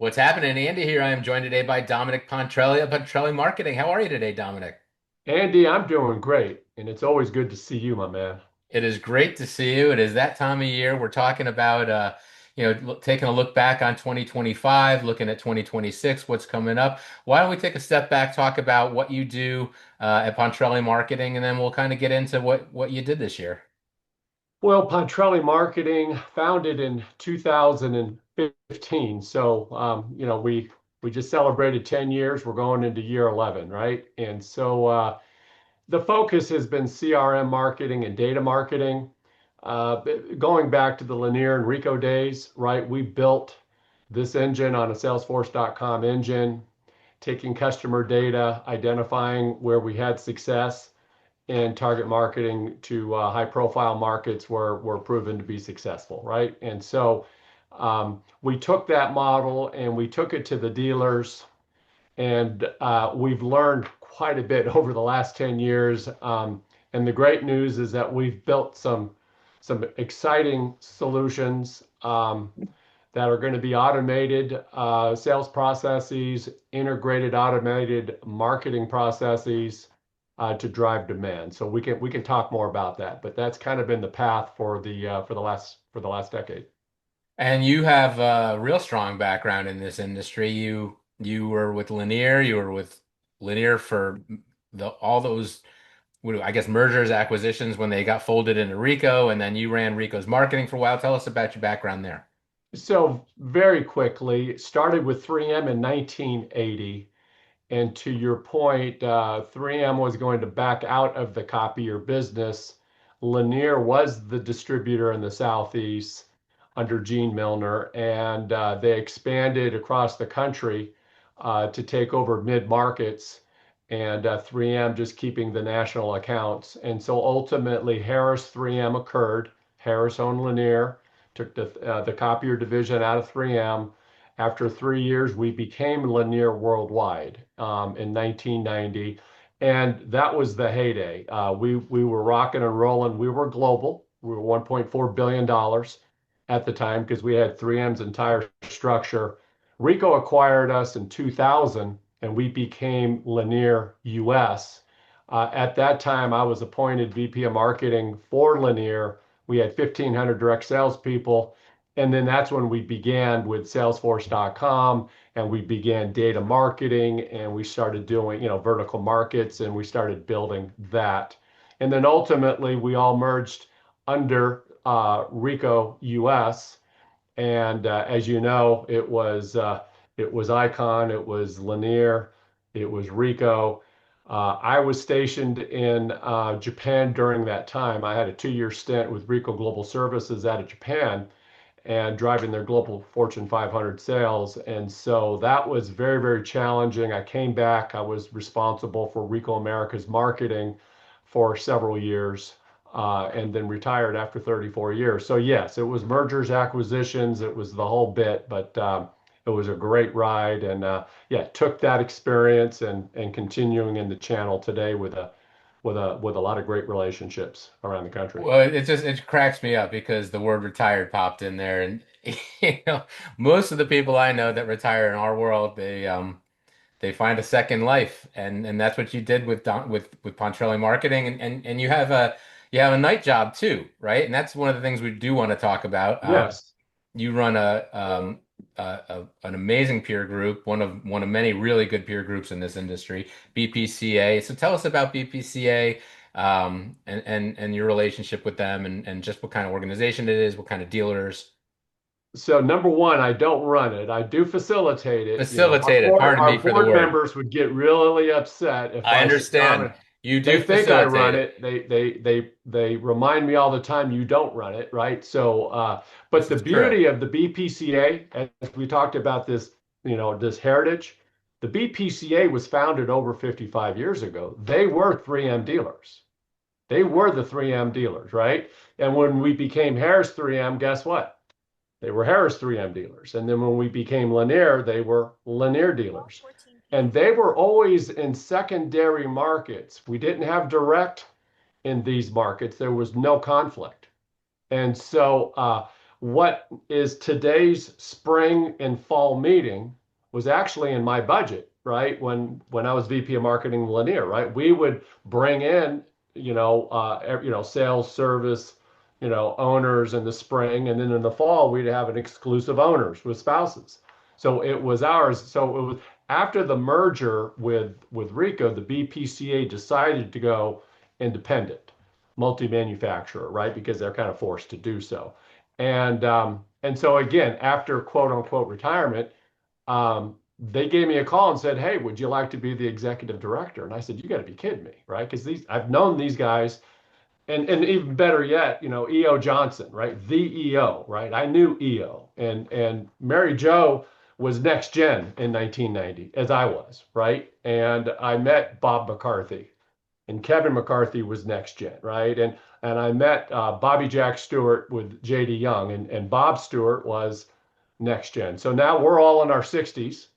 What's happening, Andy? Here I am joined today by Dominic Pontrelli of Pontrelli Marketing. How are you today, Dominic? Andy, I'm doing great, and it's always good to see you, my man. It is great to see you. It is that time of year. We're talking about, taking a look back on 2025, looking at 2026, what's coming up. Why don't we take a step back, talk about what you do at Pontrelli Marketing, and then we'll kind of get into what you did this year. Well, Pontrelli Marketing, founded in 2015. So, we just celebrated 10 years. We're going into year 11, right? And so the focus has been CRM marketing and data marketing. Going back to the Lanier and Ricoh days, right? We built this engine on a Salesforce.com engine, taking customer data, identifying where we had success, and target marketing to high profile markets where we're proven to be successful, right? And so we took that model and we took it to the dealers, and we've learned quite a bit over the last 10 years. And the great news is that we've built some exciting solutions that are going to be automated sales processes, integrated automated marketing processes to drive demand. So we can talk more about that, but that's kind of been the path for the last decade. And you have a real strong background in this industry. You were with Lanier. You were with Lanier for all those, I guess, mergers, acquisitions when they got folded into Ricoh, and then you ran Ricoh's marketing for a while. Tell us about your background there. So very quickly, started with 3M in 1980. And to your point, 3M was going to back out of the copier business. Lanier was the distributor in the Southeast under Gene Milner, and they expanded across the country to take over mid markets, and 3M just keeping the national accounts. And so ultimately, Harris 3M occurred. Harris owned Lanier, took the copier division out of 3M. After 3 years, we became Lanier Worldwide in 1990, and that was the heyday. We were rocking and rolling. We were global. We were $1.4 billion at the time because we had 3M's entire structure. Ricoh acquired us in 2000, and we became Lanier US. At that time, I was appointed VP of Marketing for Lanier. We had 1,500 direct salespeople. And then that's when we began with Salesforce.com, and we began data marketing, and we started doing, vertical markets, and we started building that. And then ultimately we all merged under Ricoh US. And as you know, it was Icon, it was Lanier, it was Ricoh. I was stationed in Japan during that time. I had a 2 year stint with Ricoh Global Services out of Japan and driving their global Fortune 500 sales. And so that was very, very challenging. I came back. I was responsible for Ricoh America's marketing for several years, and then retired after 34 years. So yes, it was mergers, acquisitions, it was the whole bit, but it was a great ride. And yeah, took that experience and continuing in the channel today with a lot of great relationships around the country. Well, it cracks me up because the word retired popped in there, and you know, most of the people I know that retire in our world, they find a second life, and that's what you did with with Pontrelli Marketing, and you have a night job too, right? And that's one of the things we do want to talk about. Yes. You run an amazing peer group, one of many really good peer groups in this industry, BPCA. So tell us about BPCA, and your relationship with them, and just what kind of organization it is, what kind of dealers So number one, I don't run it. I do facilitate it. facilitate it. Pardon me Our for the board word. members would get really upset if I I said, understand. Dominic, You they do think I facilitate run it. it. They remind me all the time you don't run it, right? So, but This the is true. beauty of the BPCA, as we talked about this, this heritage, the BPCA was founded over 55 years ago. They were 3M dealers. They were the 3M dealers, right? And when we became Harris 3M, guess what? They were Harris 3M dealers. And then when we became Lanier, they were Lanier dealers. And they were always in secondary markets. We didn't have direct in these markets. There was no conflict. And so what is today's spring and fall meeting was actually in my budget, right? When I was VP of marketing Lanier, right? We would bring in, sales, service, owners in the spring, and then in the fall we'd have an exclusive owners with spouses. So it was ours. So it was after the merger with Ricoh, the BPCA decided to go independent, multi-manufacturer, right? Because they're kind of forced to do so. And so again, after quote unquote retirement, they gave me a call and said, "Hey, would you like to be the executive director?" And I said, "You got to be kidding me, right? Because these I've known these guys, and even better yet, E.O. Johnson, right? The E.O., right? I knew E.O. and Mary Jo was next gen in 1990, as I was, right? And I met Bob McCarthy, and Kevin McCarthy was next gen, right? And I met Bobby Jack Stewart with J.D. Young, and Bob Stewart was next gen. So now we're all in our 60s,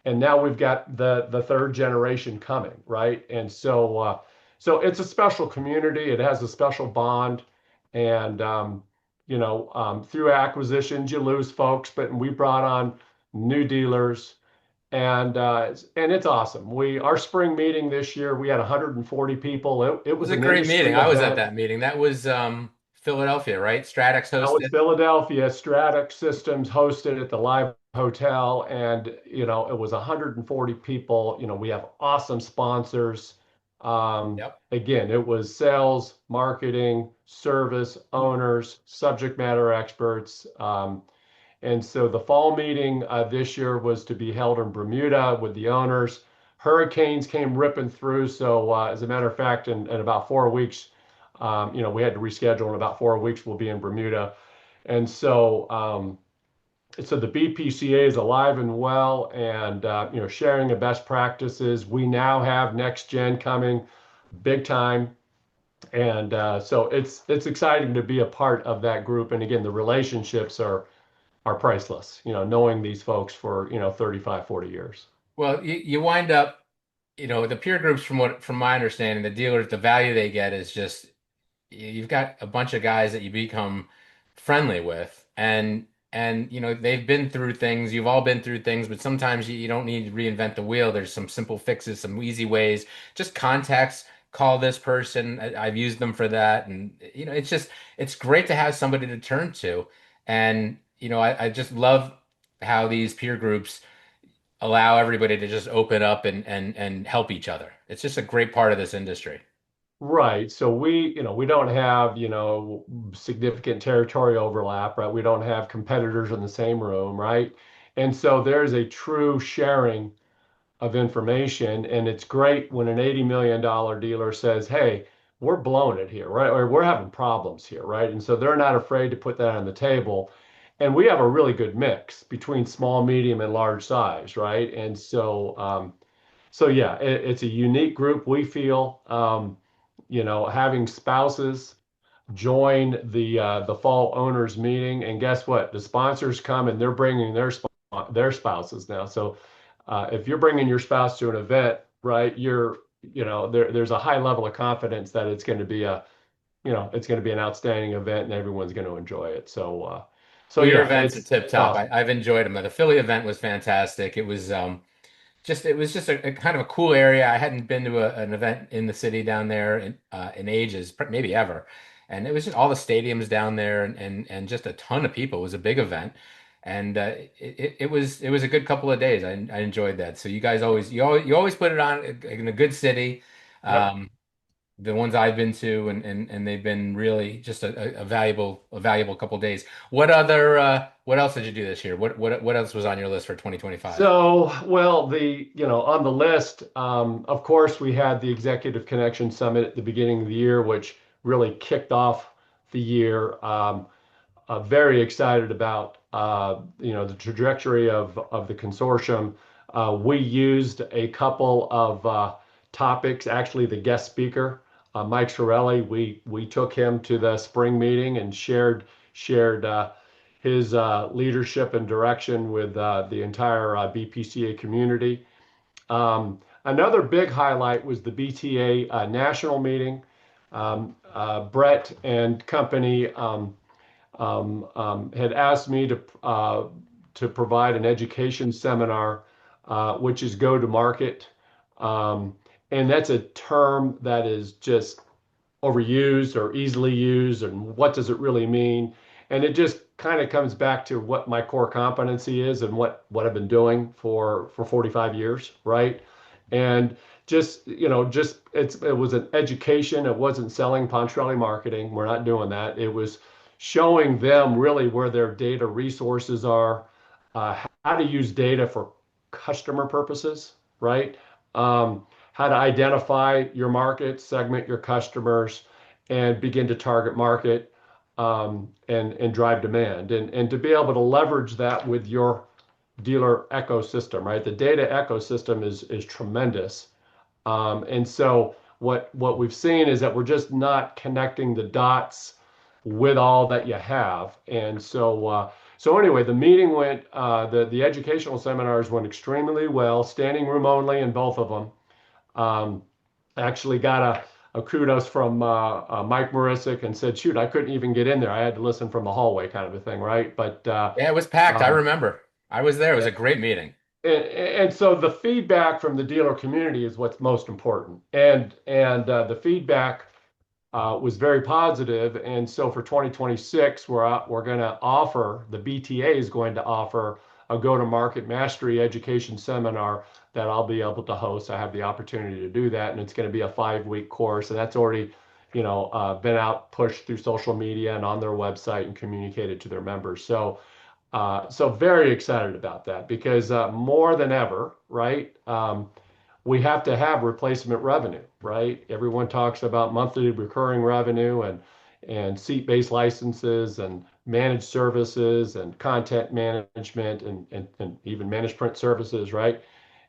and now we've got the third generation coming, right? And so it's a special community. It has a special bond, and through acquisitions you lose folks, but we brought on new dealers, and it's awesome. We Our spring meeting this year, we had 140 people. It It was was a an great meeting. industry I was at event. that meeting. That was Philadelphia, right? Stratix That was hosted. Philadelphia. Stratix Systems hosted at the Live Hotel, and it was 140 people. We have awesome sponsors. Yep. Again, it was sales, marketing, service, owners, subject matter experts. And so the fall meeting this year was to be held in Bermuda with the owners. Hurricanes came ripping through. So, as a matter of fact, in about 4 weeks, we had to reschedule. In about 4 weeks, we'll be in Bermuda. And so the BPCA is alive and well, and sharing the best practices. We now have next gen coming big time, and so it's exciting to be a part of that group. And again, the relationships are priceless, knowing these folks for, 35, 40 years. Well, you wind up, the peer groups from my understanding, the dealers, the value they get is just you've got a bunch of guys that you become friendly with and they've been through things, you've all been through things, but sometimes you don't need to reinvent the wheel. There's some simple fixes, some easy ways, just contacts, call this person. I've used them for that. And it's great to have somebody to turn to. And I just love how these peer groups allow everybody to just open up and help each other. It's just a great part of this industry. Right. So we don't have, significant territory overlap, right? We don't have competitors in the same room, right? And so there's a true sharing of information. And it's great when an $80 million dealer says, "Hey, we're blowing it here, right? Or we're having problems here, right?" And so they're not afraid to put that on the table. And we have a really good mix between small, medium, and large size, right? And so yeah, it's a unique group. We feel, having spouses join the fall owners meeting, and guess what? The sponsors come and they're bringing their spouses now. So if you're bringing your spouse to an event, right, there's a high level of confidence that it's going to be an outstanding event and everyone's going to enjoy it. So Well, your yeah, events are it's tip it's top. awesome. I've enjoyed them. The Philly event was fantastic. It was just a kind of a cool area. I hadn't been to an event in the city down there in ages, maybe ever. And it was just all the stadiums down there and just a ton of people. It was a big event. And it was a good couple of days. I enjoyed that. So you guys always put it on in a good city. Yep. Um, the ones I've been to and they've been really just a valuable couple of days. What else did you do this year? What else was on your list for 2025? So, well, on the list, of course, we had the Executive Connection Summit at the beginning of the year, which really kicked off the year. Very excited about the trajectory of the consortium. We used a couple of topics. Actually, the guest speaker, Mike Sorelli, we took him to the spring meeting and shared his leadership and direction with the entire BPCA community. Another big highlight was the BTA national meeting. Brett and company. had asked me to provide an education seminar, which is go to market. Um, and that's a term that is just overused or easily used, and what does it really mean? And it just kind of comes back to what my core competency is and what I've been doing for 45 years, right? And just it was an education. It wasn't selling Pontrelli marketing. We're not doing that. It was showing them really where their data resources are, how to use data for customer purposes, right? How to identify your market, segment your customers, and begin to target market, and drive demand, and to be able to leverage that with your dealer ecosystem, right? The data ecosystem is tremendous. And so what we've seen is that we're just not connecting the dots with all that you have. And so anyway, the meeting went, the educational seminars went extremely well, standing room only in both of them. Um, Actually got a kudos from Mike Morisic, and said, shoot, I couldn't even get in there. I had to listen from the hallway, kind of a thing, right? But Yeah, it was packed. I um, remember. I was there. It was a great meeting. and so the feedback from the dealer community is what's most important. And the feedback was very positive. And so for 2026, we're going to offer, the BTA is going to offer a go-to-market mastery education seminar that I'll be able to host. I have the opportunity to do that, and it's going to be a 5-week course, and that's already, been out, pushed through social media and on their website and communicated to their members. So very excited about that, because more than ever, right? We have to have replacement revenue, right? Everyone talks about monthly recurring revenue, and seat-based licenses and managed services and content management, and even managed print services, right?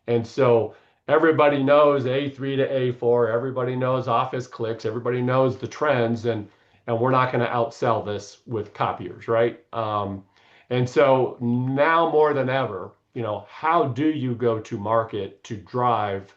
And so everybody knows A3 to A4, everybody knows office clicks, everybody knows the trends, and we're not going to outsell this with copiers, right? And so now more than ever, how do you go to market to drive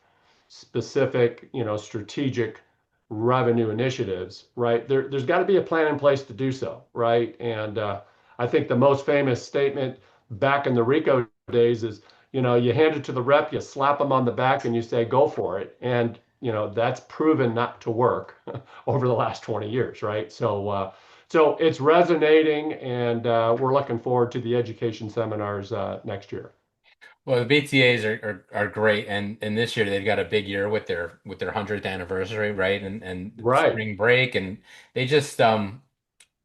specific, strategic revenue initiatives, right? There's got to be a plan in place to do so, right? And I think the most famous statement back in the Ricoh days is, you hand it to the rep, you slap them on the back, and you say, go for it. And, that's proven not to work over the last 20 years, right? So it's resonating, and we're looking forward to the education seminars next year. Well, the BTAs are great, and this year they've got a big year with their 100th anniversary, right? And Right. spring break, and they just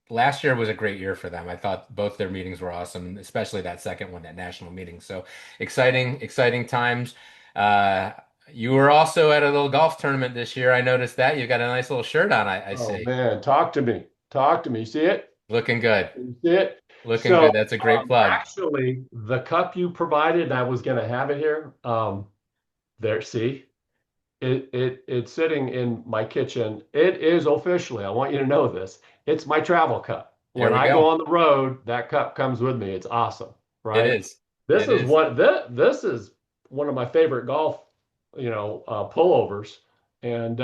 last year was a great year for them. I thought both their meetings were awesome, especially that second one, that national meeting. So exciting times. Uh, you were also at a little golf tournament this year. I noticed that you got a nice little shirt on. I Oh see. man, talk to me. Talk to me. See it? Looking good. You see it? Looking So good. That's a great plug. actually, the cup you provided, I was going to have it here. There, see, it's sitting in my kitchen. It is officially, I want you to know this, it's my travel cup. There When we I go go. on the road, that cup comes with me. It's awesome, It right? is. This It is is. what this is one of my favorite golf, pullovers, and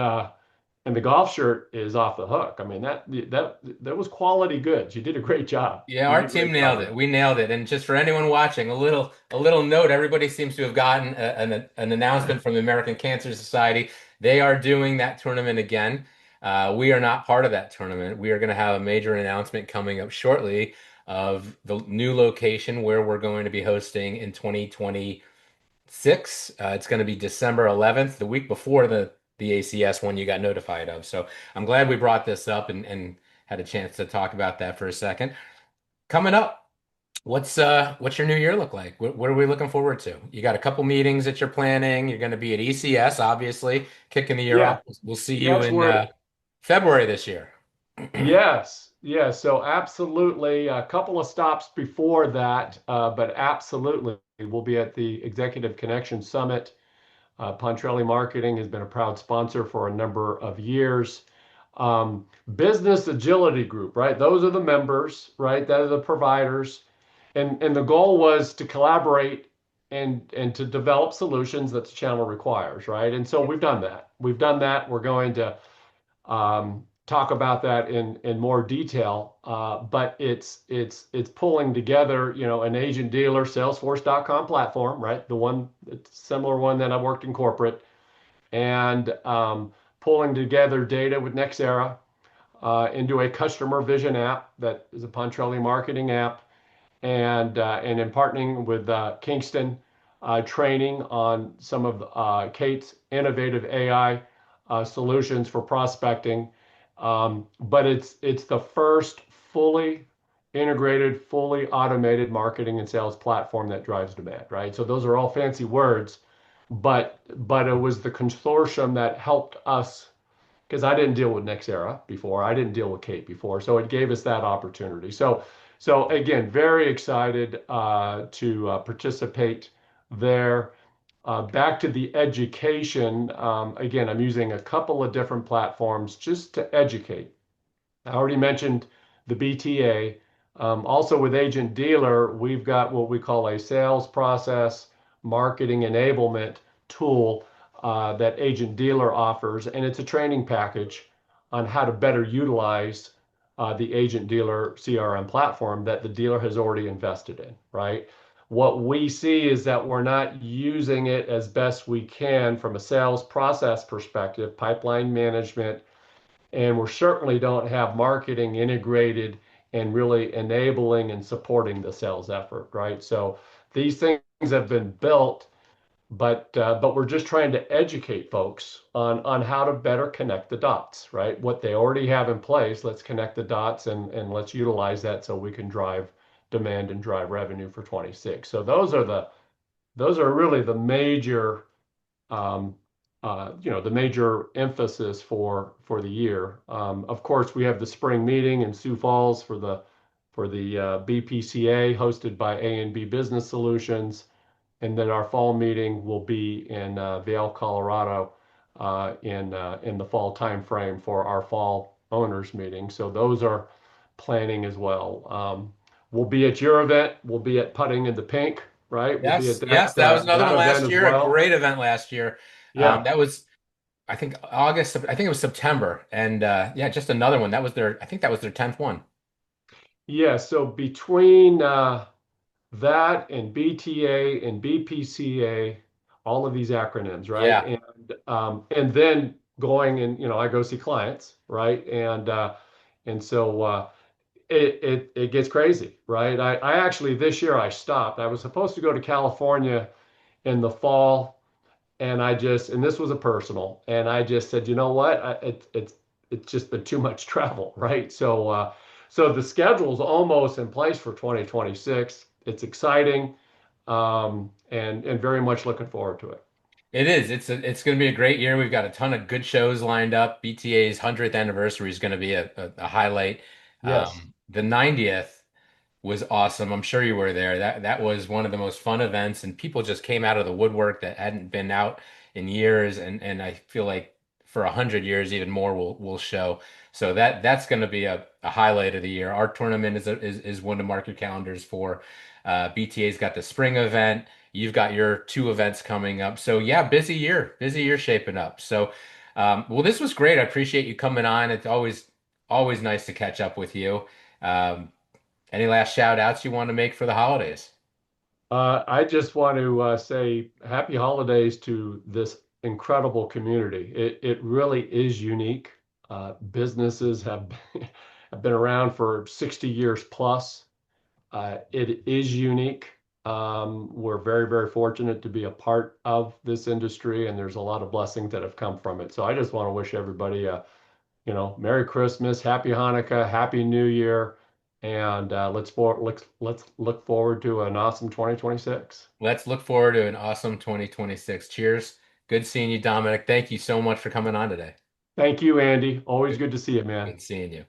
and the golf shirt is off the hook. I mean, that was quality goods. You did a great job. Yeah, You our did a team great job nailed on it. that. We nailed it. And just for anyone watching, a little note, everybody seems to have gotten an announcement from the American Cancer Society. They are doing that tournament again. We are not part of that tournament. We are going to have a major announcement coming up shortly of the new location where we're going to be hosting in 2026. It's going to be December 11th, the week before the ACS one you got notified of. So I'm glad we brought this up and had a chance to talk about that for a second. Coming up, what's your new year look like? What are we looking forward to? You got a couple meetings that you're planning. You're going to be at ECS, obviously, kicking the year Yeah, off. We'll see you that's in where. February this year. Yes, yes. So absolutely, a couple of stops before that, but absolutely, we'll be at the Executive Connection Summit. Pontrelli Marketing has been a proud sponsor for a number of years. Business Agility Group, right? Those are the members, right? That are the providers, and the goal was to collaborate and to develop solutions that the channel requires, right? And so we've done that. We've done that. We're going to talk about that in more detail. But it's pulling together, an agent dealer Salesforce.com platform, right? The one, it's similar one that I worked in corporate, and pulling together data with Nexera into a customer vision app that is a Pontrelli marketing app, and in partnering with Kingston, training on some of Kate's innovative AI solutions for prospecting. But it's the first fully integrated, fully automated marketing and sales platform that drives demand, right? So those are all fancy words, but it was the consortium that helped us, because I didn't deal with Nexera before. I didn't deal with Kate before. So it gave us that opportunity. So again, very excited to participate there. Back to the education. Again, I'm using a couple of different platforms just to educate. I already mentioned the BTA. Also with Agent Dealer, we've got what we call a sales process marketing enablement tool that Agent Dealer offers, and it's a training package on how to better utilize the Agent Dealer CRM platform that the dealer has already invested in, right? What we see is that we're not using it as best we can from a sales process perspective, pipeline management, and we certainly don't have marketing integrated and really enabling and supporting the sales effort, right? So these things have been built, but we're just trying to educate folks on how to better connect the dots, right? What they already have in place, let's connect the dots and let's utilize that so we can drive demand and drive revenue for 26. So those are really the major um, the major emphasis for the year. Of course, we have the spring meeting in Sioux Falls for the BPCA hosted by A&B Business Solutions, and then our fall meeting will be in Vail, Colorado, in the fall timeframe for our fall owners meeting. So those are planning as well. We'll be at your event. We'll be at Putting in the Pink, right? We'll be at Yes, yes, that that was another that one event last as year. A well. great event last year. Yeah. That was, I think, August. I think it was September, and yeah, just another one. That was their. I think that was their 10th one. Yeah, so between that and BTA and BPCA, all of these acronyms, right? Yeah, And then going and I go see clients, right? And so it gets crazy, right? I actually this year I stopped. I was supposed to go to California in the fall, and this was a personal, and I just said, you know what, it's just been too much travel, right? So the schedule's almost in place for 2026. It's exciting, and very much looking forward to it. it is. It's going to be a great year. We've got a ton of good shows lined up. BTA's 100th anniversary is going to be a highlight. Yes. The 90th was awesome. I'm sure you were there. That was one of the most fun events, and people just came out of the woodwork that hadn't been out in years, and I feel like for 100 years, even more will show. So that's going to be a highlight of the year. Our tournament is one to mark your calendars for. BTA's got the spring event. You've got your two events coming up. So yeah, busy year shaping up. So well, this was great. I appreciate you coming on. It's always nice to catch up with you. Um, any last shout outs you want to make for the holidays? I just want to say happy holidays to this incredible community. It really is unique. Businesses have been around for 60 years plus. It is unique. We're very, very fortunate to be a part of this industry, and there's a lot of blessings that have come from it. So I just want to wish everybody Merry Christmas, Happy Hanukkah, Happy New Year, and let's look forward to an awesome 2026. Let's look forward to an awesome 2026. Cheers. Good seeing you, Dominic. Thank you so much for coming on today. Thank you, Andy. Always Good, good to see you, man. good seeing you.